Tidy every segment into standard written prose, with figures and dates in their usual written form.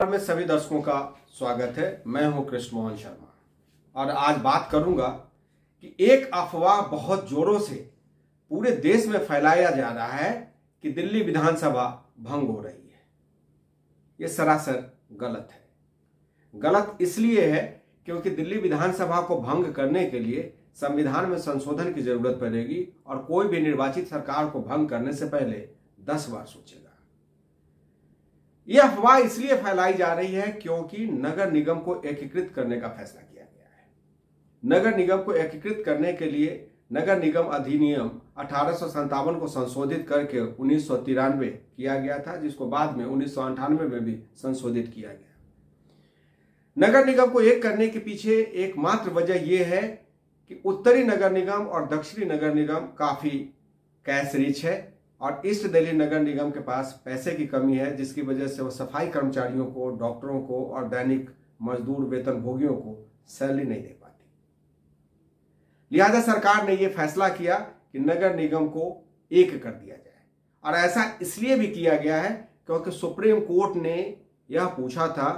में सभी दर्शकों का स्वागत है। मैं हूं कृष्ण मोहन शर्मा और आज बात करूंगा कि एक अफवाह बहुत जोरों से पूरे देश में फैलाया जा रहा है कि दिल्ली विधानसभा भंग हो रही है। यह सरासर गलत है। गलत इसलिए है क्योंकि दिल्ली विधानसभा को भंग करने के लिए संविधान में संशोधन की जरूरत पड़ेगी और कोई भी निर्वाचित सरकार को भंग करने से पहले 10 बार सोचेगा। यह अफवाह इसलिए फैलाई जा रही है क्योंकि नगर निगम को एकीकृत करने का फैसला किया गया है। नगर निगम को एकीकृत करने के लिए नगर निगम अधिनियम 1857 को संशोधित करके 1993 किया गया था, जिसको बाद में 1998 में भी संशोधित किया गया। नगर निगम को एक करने के पीछे एकमात्र वजह यह है कि उत्तरी नगर निगम और दक्षिणी नगर निगम काफी कैश रिच है और ईस्ट दिल्ली नगर निगम के पास पैसे की कमी है, जिसकी वजह से वो सफाई कर्मचारियों को, डॉक्टरों को और दैनिक मजदूर वेतन भोगियों को सैलरी नहीं दे पाती। लिहाजा सरकार ने यह फैसला किया कि नगर निगम को एक कर दिया जाए और ऐसा इसलिए भी किया गया है क्योंकि सुप्रीम कोर्ट ने यह पूछा था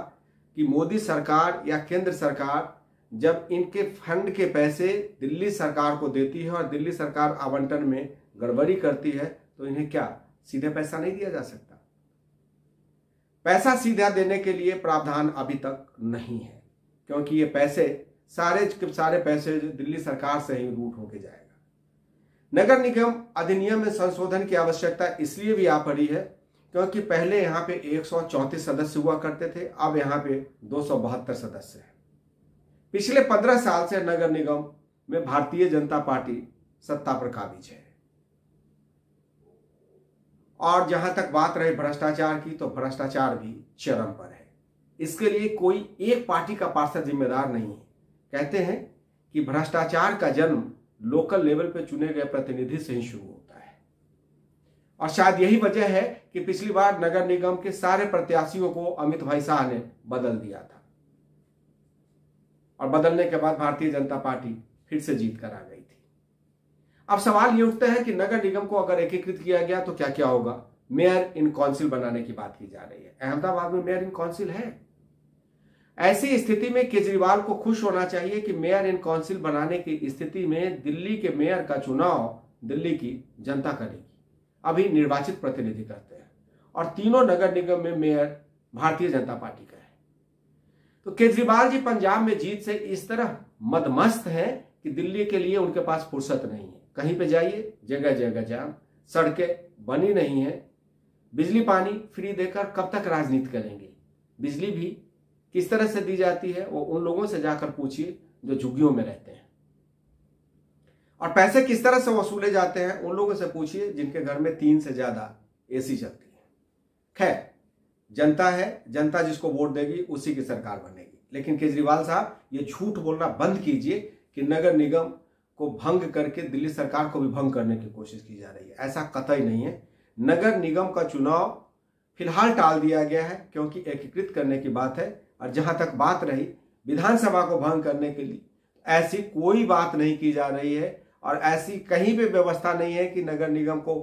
कि मोदी सरकार या केंद्र सरकार जब इनके फंड के पैसे दिल्ली सरकार को देती है और दिल्ली सरकार आवंटन में गड़बड़ी करती है तो इन्हें क्या सीधे पैसा नहीं दिया जा सकता। पैसा सीधा देने के लिए प्रावधान अभी तक नहीं है क्योंकि ये पैसे सारे के सारे पैसे दिल्ली सरकार से ही रूट होके जाएगा। नगर निगम अधिनियम में संशोधन की आवश्यकता इसलिए भी आ पड़ी है क्योंकि पहले यहाँ पे 134 सदस्य हुआ करते थे, अब यहाँ पे 272 सदस्य हैं। पिछले 15 साल से नगर निगम में भारतीय जनता पार्टी सत्ता पर काबिज है और जहां तक बात रहे भ्रष्टाचार की तो भ्रष्टाचार भी चरम पर है। इसके लिए कोई एक पार्टी का पार्षद जिम्मेदार नहीं है। कहते हैं कि भ्रष्टाचार का जन्म लोकल लेवल पर चुने गए प्रतिनिधि से ही शुरू होता है और शायद यही वजह है कि पिछली बार नगर निगम के सारे प्रत्याशियों को अमित भाई शाह ने बदल दिया था और बदलने के बाद भारतीय जनता पार्टी फिर से जीत कर आ गई थी। अब सवाल ये उठता है कि नगर निगम को अगर एकीकृत किया गया तो क्या क्या होगा। मेयर इन काउंसिल बनाने की बात की जा रही है। अहमदाबाद में मेयर इन काउंसिल है। ऐसी स्थिति में केजरीवाल को खुश होना चाहिए कि मेयर इन काउंसिल बनाने की स्थिति में दिल्ली के मेयर का चुनाव दिल्ली की जनता करेगी। अभी निर्वाचित प्रतिनिधि करते हैं और तीनों नगर निगम में मेयर भारतीय जनता पार्टी का है। तो केजरीवाल जी पंजाब में जीत से इस तरह मदमस्त हैं कि दिल्ली के लिए उनके पास फुर्सत नहीं है। कहीं पे जाइए जगह जगह जाम, सड़कें बनी नहीं है, बिजली पानी फ्री देकर कब तक राजनीति करेंगे। बिजली भी किस तरह से दी जाती है वो उन लोगों से जाकर पूछिए जो झुग्गियों में रहते हैं और पैसे किस तरह से वसूले जाते हैं उन लोगों से पूछिए जिनके घर में 3 से ज्यादा एसी चलती है। खैर, जनता है, जनता जिसको वोट देगी उसी की सरकार बनेगी। लेकिन केजरीवाल साहब ये झूठ बोलना बंद कीजिए कि नगर निगम को भंग करके दिल्ली सरकार को भी भंग करने की कोशिश की जा रही है। ऐसा कतई नहीं है। नगर निगम का चुनाव फिलहाल टाल दिया गया है क्योंकि एकीकृत करने की बात है और जहां तक बात रही विधानसभा को भंग करने के लिए, ऐसी कोई बात नहीं की जा रही है और ऐसी कहीं भी व्यवस्था नहीं है कि नगर निगम को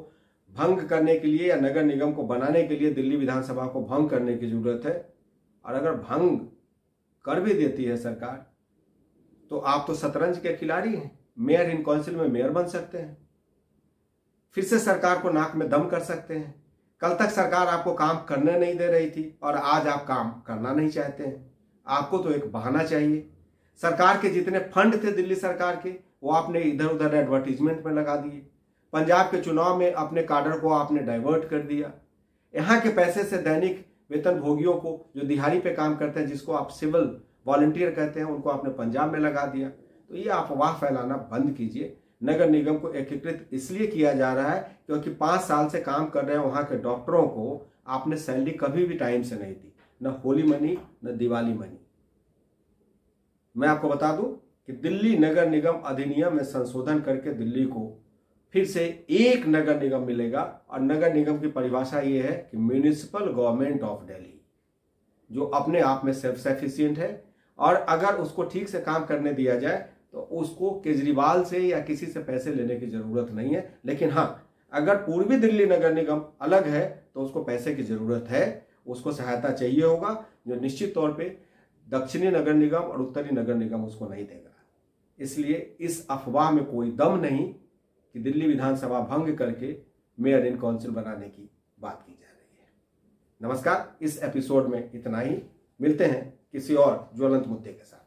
भंग करने के लिए या नगर निगम को बनाने के लिए दिल्ली विधानसभा को भंग करने की जरूरत है। और अगर भंग कर भी देती है सरकार तो आप तो शतरंज के खिलाड़ी हैं। मेयर इन काउंसिल में मेयर बन सकते हैं, फिर से सरकार को नाक में दम कर सकते हैं। कल तक सरकार आपको काम करने नहीं दे रही थी और आज आप काम करना नहीं चाहते हैं। आपको तो एक बहाना चाहिए। सरकार के जितने फंड थे दिल्ली सरकार के वो आपने इधर उधर एडवर्टीजमेंट में लगा दिए। पंजाब के चुनाव में अपने काडर को आपने डाइवर्ट कर दिया। यहाँ के पैसे से दैनिक वेतन भोगियों को जो दिहाड़ी पे काम करते हैं, जिसको आप सिविल वॉलंटियर कहते हैं, उनको आपने पंजाब में लगा दिया। तो ये अफवाह फैलाना बंद कीजिए। नगर निगम को एकीकृत इसलिए किया जा रहा है क्योंकि 5 साल से काम कर रहे हैं वहां के डॉक्टरों को आपने सैलरी कभी भी टाइम से नहीं दी, न होली मनी न दिवाली मनी। मैं आपको बता दूं कि दिल्ली नगर निगम अधिनियम में संशोधन करके दिल्ली को फिर से एक नगर निगम मिलेगा और नगर निगम की परिभाषा ये है कि म्यूनिसिपल गवर्नमेंट ऑफ दिल्ली, जो अपने आप में सेल्फ सफिशिएंट है और अगर उसको ठीक से काम करने दिया जाए तो उसको केजरीवाल से या किसी से पैसे लेने की जरूरत नहीं है। लेकिन हाँ, अगर पूर्वी दिल्ली नगर निगम अलग है तो उसको पैसे की जरूरत है, उसको सहायता चाहिए होगा। जो निश्चित तौर पे दक्षिणी नगर निगम और उत्तरी नगर निगम उसको नहीं देगा। इसलिए इस अफवाह में कोई दम नहीं कि दिल्ली विधानसभा भंग करके मेयर इन काउंसिल बनाने की बात की जा रही है। नमस्कार, इस एपिसोड में इतना ही। मिलते हैं किसी और ज्वलंत मुद्दे के साथ।